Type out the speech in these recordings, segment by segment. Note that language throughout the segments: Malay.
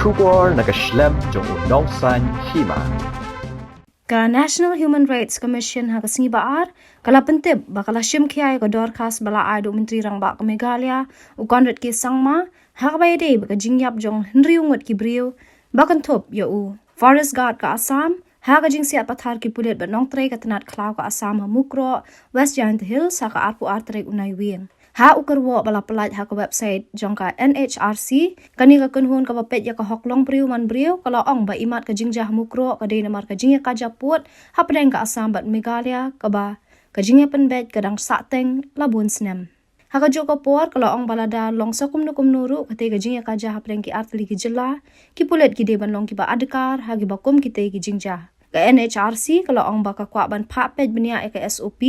Shubor nakaslem jong unongsan hima. Ka National Human Rights Commission ha kasngi baar kala pentib bakala syim kiai ka dorkas bala adu menteri rang ba ka Meghalaya u konrat ki sangma ha ka bayde baka jingyap jong hnriungot ki briu bakan top ya u Forest Guard ka Assam ha ka jing siat pathar ki pulet ba nong trei ka tanat klau ka Assam ha mukro West Giant Hills ha ka arpu artrek unai wing ha ukarwo bala pelat ha ka website jong ka NHRC kani ka kunhun ka bapet ya ka hoklong briu man briu kala ong ba imat ka jingjah mukro ka de namar ka jingya ka japut ha pedeng ka Assam bat Meghalaya ka ba ka jingya penbet kadang sateng labun snem ha ka joko por kala ong balada long sakum nukum nuru ka te ka jingya ka jah pedeng ki artli ki jilla ki pulet ki de ban long ki ba adkar ha ki ba kum ki te ki jingjah ka NHRC kala ong ba ka kwa ban pha pet benia ka SOP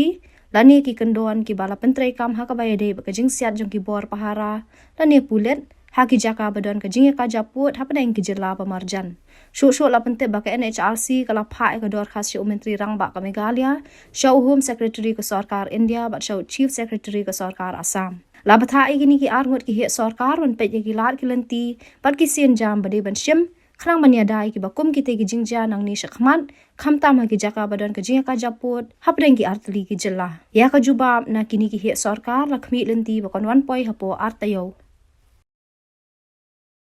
lani ki kendoan ki bala pentrai kam ha ka bayade baka jing siat jong ki bor pahara lani pulet ha ki jaka badon ka jing ka japut ha padang ki jela pamarjan shu la pente baka NHRC kala pha ka dor khas shu menteri rang ba ka Meghalaya show home secretary ka sarkar India bat show chief secretary ka sarkar Assam la batha igini ki arngot ki he sarkar wan pe ki lar ki lenti bat ki sin jam bade ban shim khrang mania dai ki bakum ki te ki jingja nang ni shakman khamta ma ki jaka badon ka jinga ka japut hapreng ki artli ki jilla ya ka jubab na kini ki he sarkar lakhmi lenti bakon 1 poi hapo artayo